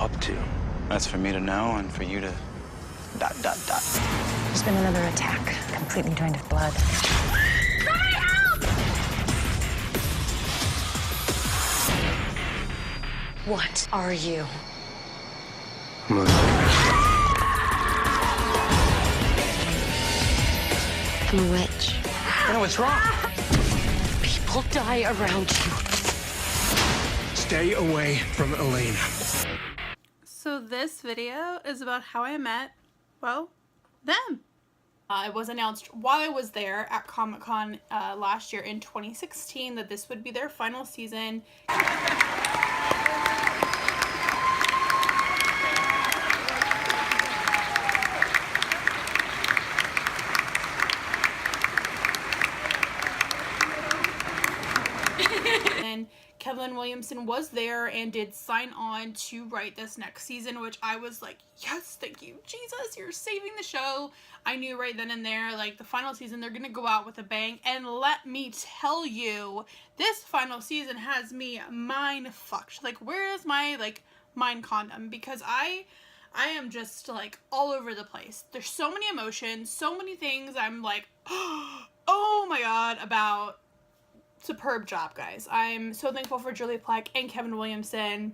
up to? That's for me to know and for you to ... There's been another attack, completely drained of blood. Cry help! What are you? I'm a witch. I know what's wrong. People die around you. Stay away from Elena. So this video is about how I met, well, them. It was announced while I was there at Comic-Con last year in 2016 that this would be their final season. And Kevin Williamson was there and did sign on to write this next season, which I was like, yes, thank you, Jesus, you're saving the show. I knew right then and there, like, the final season, they're gonna go out with a bang. And let me tell you, this final season has me mind fucked. Like, where is my, like, mind condom? Because I am just, like, all over the place. There's so many emotions, so many things I'm like, oh my god, about. Superb job, guys. I'm so thankful for Julie Plec and Kevin Williamson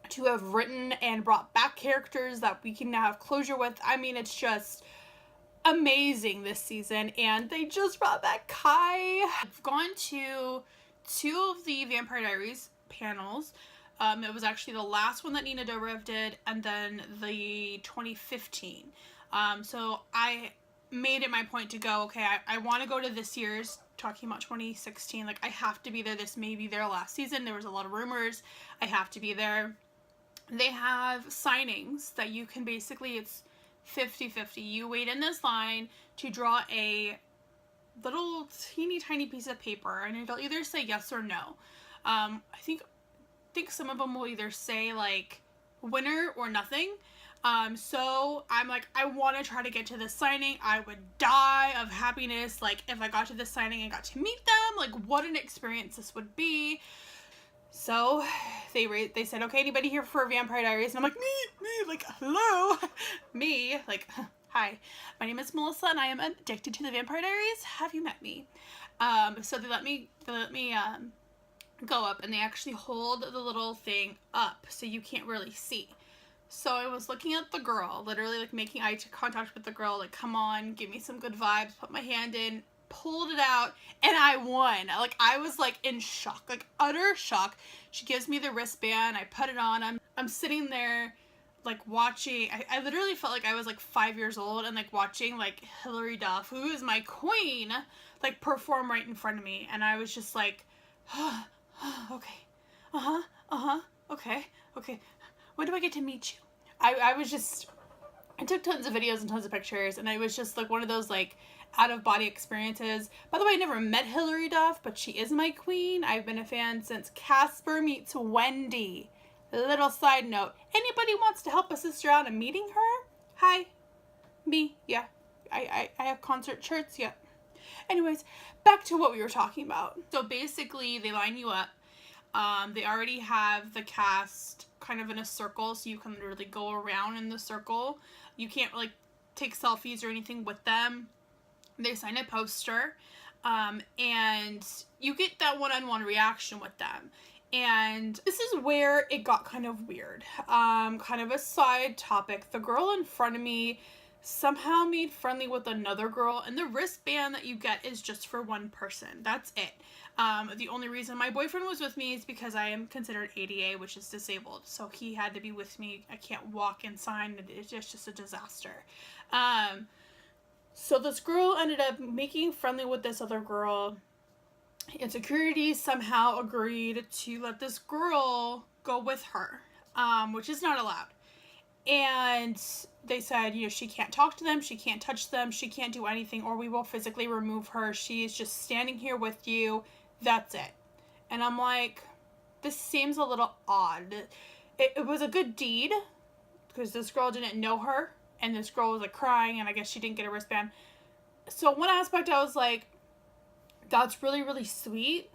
to have written and brought back characters that we can now have closure with. I mean, it's just amazing this season, and they just brought back Kai. I've gone to 2 of the Vampire Diaries panels. It was actually the last one that Nina Dobrev did, and then the 2015. So I made it my point to go, okay, I want to go to this year's, talking about 2016, like, I have to be there. This may be their last season. There was a lot of rumors. I have to be there. They have signings that you can basically, it's 50-50. You wait in this line to draw a little teeny tiny piece of paper, and it'll either say yes or no. I think some of them will either say, like, winner or nothing. So I'm like, I want to try to get to this signing. I would die of happiness, like, if I got to this signing and got to meet them. Like, what an experience this would be. So they said, okay, anybody here for Vampire Diaries? And I'm like, me, like, hello, me, like, hi, my name is Melissa and I am addicted to the Vampire Diaries. Have you met me? So they let me go up, and they actually hold the little thing up so you can't really see. So I was looking at the girl, literally, like, making eye contact with the girl, like, come on, give me some good vibes, put my hand in, pulled it out, and I won. Like, I was, like, in shock, like, utter shock. She gives me the wristband, I put it on, I'm sitting there, like, watching, I literally felt like I was, like, 5 years old, and, like, watching, like, Hilary Duff, who is my queen, like, perform right in front of me, and I was just like, okay, okay, when do I get to meet you? I was just, I took tons of videos and tons of pictures, and I was just, like, one of those, like, out-of-body experiences. By the way, I never met Hilary Duff, but she is my queen. I've been a fan since Casper Meets Wendy. Little side note, anybody wants to help a sister out in meeting her? Hi. Me. Yeah. I have concert shirts. Yeah. Anyways, back to what we were talking about. So basically, they line you up. They already have the cast kind of in a circle, so you can literally go around in the circle. You can't, like, take selfies or anything with them. They sign a poster, and you get that one-on-one reaction with them. And this is where it got kind of weird. Kind of a side topic. The girl in front of me somehow made friendly with another girl, and the wristband that you get is just for one person. That's it. The only reason my boyfriend was with me is because I am considered ADA, which is disabled, so he had to be with me. I can't walk and sign. It's just a disaster. So this girl ended up making friendly with this other girl, and security somehow agreed to let this girl go with her, which is not allowed. And they said, you know, she can't talk to them, she can't touch them, she can't do anything, or we will physically remove her. She is just standing here with you. That's it. And I'm like, this seems a little odd. It was a good deed, because this girl didn't know her, and this girl was, like, crying, and I guess she didn't get a wristband. So one aspect I was like, that's really, really sweet.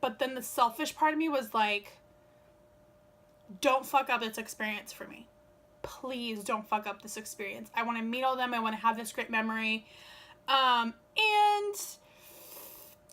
But then the selfish part of me was like, don't fuck up this experience for me. Please don't fuck up this experience. I want to meet all of them. I want to have this great memory. And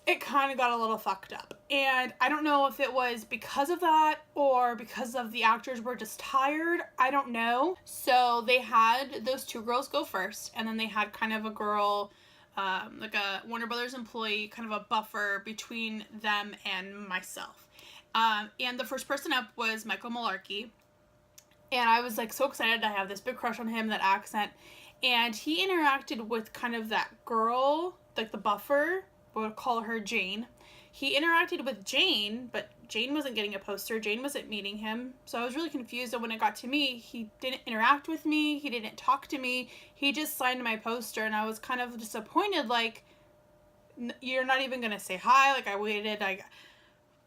it kind of got a little fucked up. And I don't know if it was because of that or because of the actors were just tired. I don't know. So they had those two girls go first, and then they had kind of a girl, like a Warner Brothers employee, kind of a buffer between them and myself. And the first person up was Michael Malarkey. And I was like so excited. I have this big crush on him, that accent. And he interacted with kind of that girl, like the buffer. We'll call her Jane. He interacted with Jane, but Jane wasn't getting a poster. Jane wasn't meeting him. So I was really confused. And when it got to me, he didn't interact with me. He didn't talk to me. He just signed my poster. And I was kind of disappointed. Like, you're not even going to say hi. Like, I waited.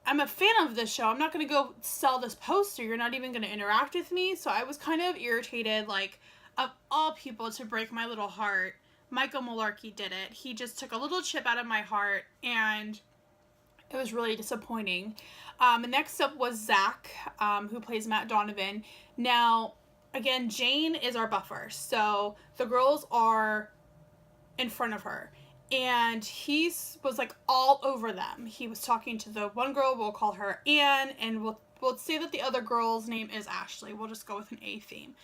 I'm a fan of this show. I'm not going to go sell this poster. You're not even going to interact with me. So I was kind of irritated. Like, of all people to break my little heart, Michael Malarkey did it. He just took a little chip out of my heart, and it was really disappointing. And next up was Zach, who plays Matt Donovan. Now, again, Jane is our buffer, so the girls are in front of her, and he was like all over them. He was talking to the one girl, we'll call her Anne, and we'll say that the other girl's name is Ashley. We'll just go with an A theme.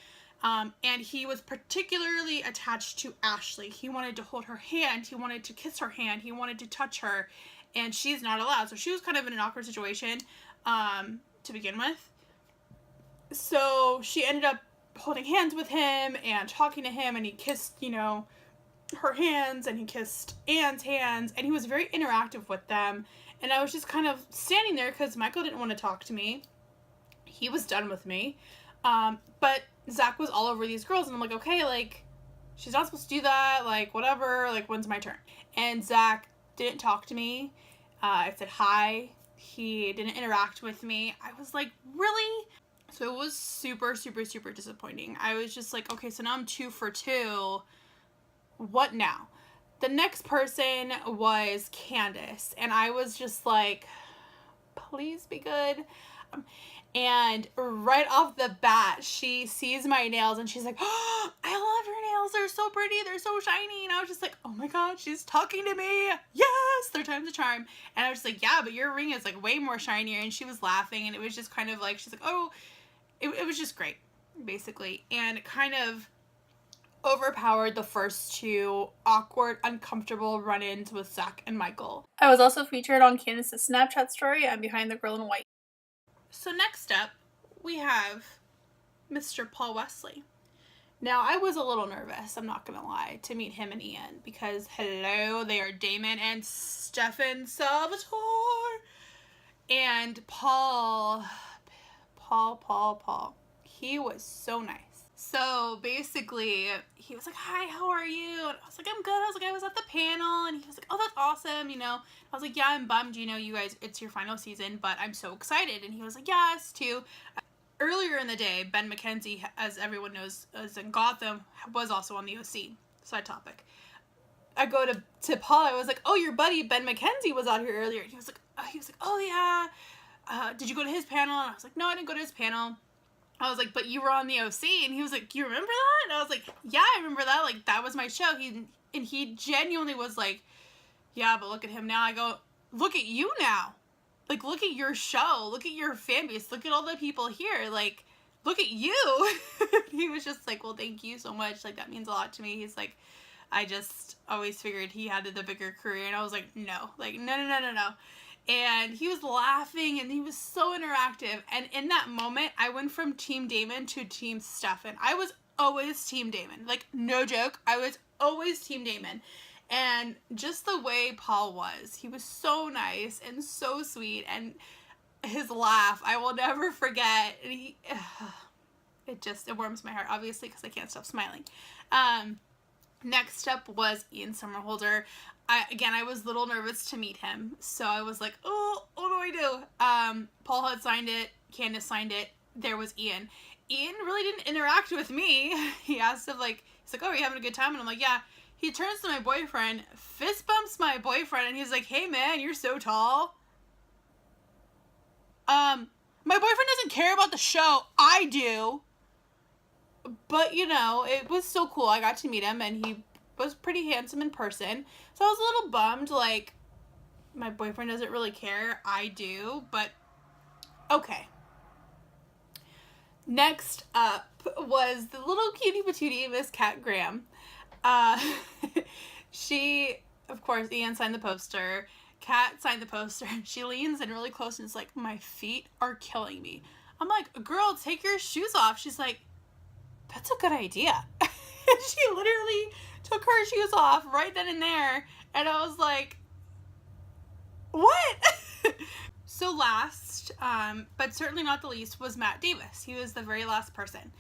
And he was particularly attached to Ashley. He wanted to hold her hand. He wanted to kiss her hand. He wanted to touch her. And she's not allowed. So she was kind of in an awkward situation to begin with. So she ended up holding hands with him and talking to him. And he kissed, her hands. And he kissed Anne's hands. And he was very interactive with them. And I was just kind of standing there because Michael didn't want to talk to me. He was done with me. But Zach was all over these girls, and I'm like, okay, like, she's not supposed to do that, like, whatever, like, when's my turn? And Zach didn't talk to me. I said hi. He didn't interact with me. I was like, really? So it was super, super, super disappointing. I was just like, okay, so now I'm 2 for 2. What now? The next person was Candace, and I was just like, please be good. And right off the bat, she sees my nails and she's like, oh, I love your nails. They're so pretty. They're so shiny. And I was just like, oh my God, she's talking to me. Yes, third time's a charm. And I was just like, yeah, but your ring is like way more shinier. And she was laughing, and it was just kind of like, she's like, oh, it was just great, basically. And it kind of overpowered the first 2 awkward, uncomfortable run-ins with Zach and Michael. I was also featured on Candace's Snapchat story. I'm behind the girl in white. So next up, we have Mr. Paul Wesley. Now, I was a little nervous, I'm not going to lie, to meet him and Ian, because, hello, they are Damon and Stefan Salvatore. And Paul, he was so nice. So basically, he was like, hi, how are you? And I was like, I'm good. I was like, I was at the panel. And he was like, oh, that's awesome. I was like, yeah, I'm bummed. You guys, it's your final season, but I'm so excited. And he was like, yes, too. Earlier in the day, Ben Mckenzie, as everyone knows, as in Gotham, was also on the OC. Side topic. I go to Paul. I was like, oh, your buddy Ben Mckenzie was out here earlier. And he was like, oh yeah. Did you go to his panel? And I was like, no, I didn't go to his panel. I was like, but you were on the OC. And he was like, you remember that? And I was like, yeah, I remember that. Like, that was my show. He genuinely was like, yeah, but look at him now. I go, look at you now. Like, look at your show. Look at your fan base. Look at all the people here. Like, look at you. He was just like, well, thank you so much. Like, that means a lot to me. He's like, I just always figured he had the bigger career. And I was like, no. Like, no. And he was laughing, and he was so interactive. And in that moment, I went from Team Damon to Team Stefan. I was always Team Damon. Like, no joke. I was always Team Damon. And just the way Paul was, he was so nice and so sweet. And his laugh, I will never forget. And it warms my heart, obviously, because I can't stop smiling. Next up was Ian Somerhalder. I was a little nervous to meet him, so I was like, oh, what do I do? Paul had signed it, Candace signed it, there was Ian. Ian really didn't interact with me. He asked if, like, he's like, oh, are you having a good time? And I'm like, yeah. He turns to my boyfriend, fist bumps my boyfriend, and he's like, hey man, you're so tall. My boyfriend doesn't care about the show. I do. But, you know, it was so cool. I got to meet him, and he was pretty handsome in person. So I was a little bummed, like, my boyfriend doesn't really care. I do, but okay. Next up was the little cutie patootie, Miss Cat Graham. She, of course, Ian signed the poster. Kat signed the poster. She leans in really close and is like, my feet are killing me. I'm like, girl, take your shoes off. She's like, that's a good idea. She literally took her shoes off right then and there. And I was like, what? So last, but certainly not the least, was Matt Davis. He was the very last person.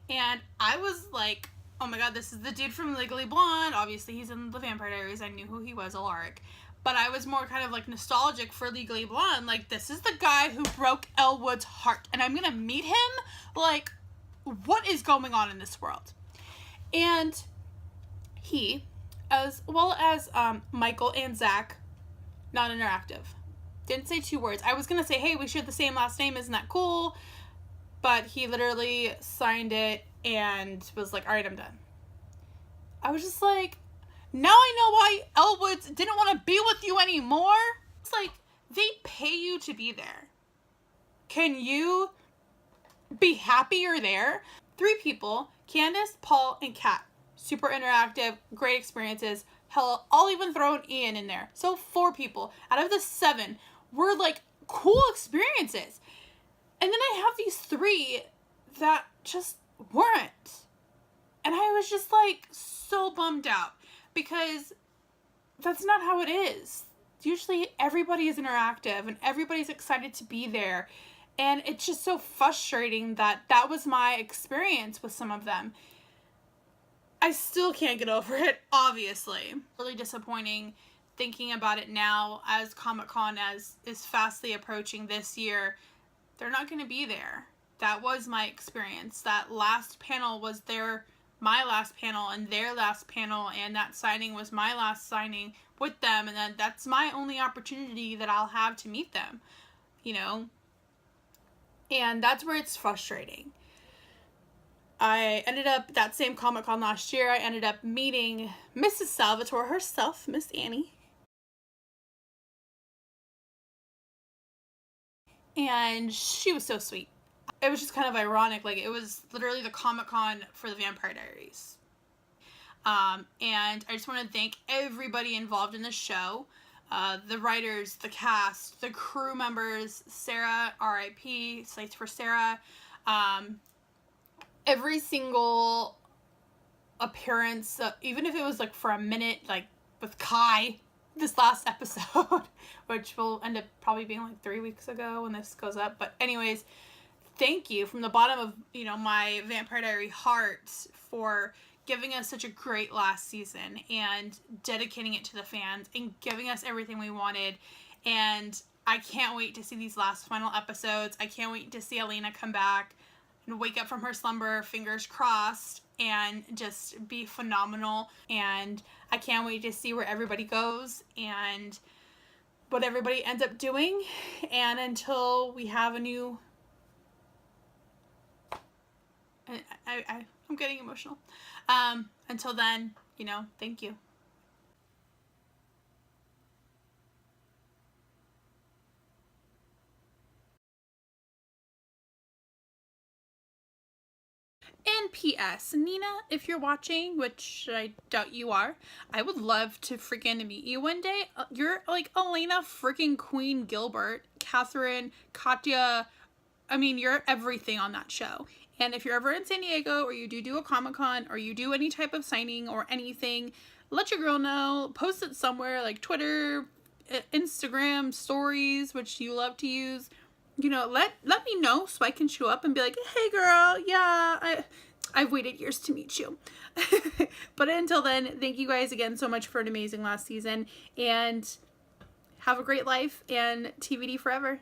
And I was like, oh my god, this is the dude from Legally Blonde. Obviously, he's in the Vampire Diaries. I knew who he was, Alaric. But I was more kind of like nostalgic for Legally Blonde. Like, this is the guy who broke Elwood's heart. And I'm gonna meet him? Like, what is going on in this world? And he, as well as Michael and Zach, non-interactive. Didn't say 2 words. I was gonna say, hey, we share the same last name, isn't that cool? But he literally signed it and was like, all right, I'm done. I was just like, now I know why Elwood didn't want to be with you anymore. It's like, they pay you to be there. Can you be happy you're there? 3 people, Candace, Paul, and Kat. Super interactive, great experiences. Hell, I'll even throw an Ian in there. So 4 people out of the 7 were like cool experiences. And then I have these 3 that just weren't. And I was just like so bummed out because that's not how it is. Usually everybody is interactive and everybody's excited to be there. And it's just so frustrating that that was my experience with some of them. I still can't get over it, obviously. Really disappointing thinking about it now as Comic-Con is fastly approaching this year. They're not going to be there. That was my experience. That last panel was my last panel and their last panel, and that signing was my last signing with them, and that's my only opportunity that I'll have to meet them, you know? And that's where it's frustrating. I ended up, that same Comic-Con last year, I ended up meeting Mrs. Salvatore herself, Miss Annie. And she was so sweet. It was just kind of ironic. Like, it was literally the Comic-Con for the Vampire Diaries. And I just want to thank everybody involved in the show. The writers, the cast, the crew members, Sarah, R.I.P., Slates for Sarah. Every single appearance, even if it was like for a minute, like with Kai, this last episode, which will end up probably being like 3 weeks ago when this goes up. But anyways, thank you from the bottom of, you know, my Vampire Diary heart for giving us such a great last season and dedicating it to the fans and giving us everything we wanted. And I can't wait to see these last final episodes. I can't wait to see Elena come back and wake up from her slumber, fingers crossed, and just be phenomenal. And I can't wait to see where everybody goes and what everybody ends up doing. And until we have a new... I'm getting emotional. Until then, you know, thank you. And P.S. Nina, if you're watching, which I doubt you are, I would love to freaking meet you one day. You're like Elena freaking Queen Gilbert, Catherine, Katya. I mean, you're everything on that show. And if you're ever in San Diego, or you do a Comic-Con, or you do any type of signing or anything, let your girl know. Post it somewhere like Twitter, Instagram, stories, which you love to use. You know, let me know so I can show up and be like, hey girl, yeah, I've waited years to meet you. But until then, thank you guys again so much for an amazing last season, and have a great life, and TVD forever.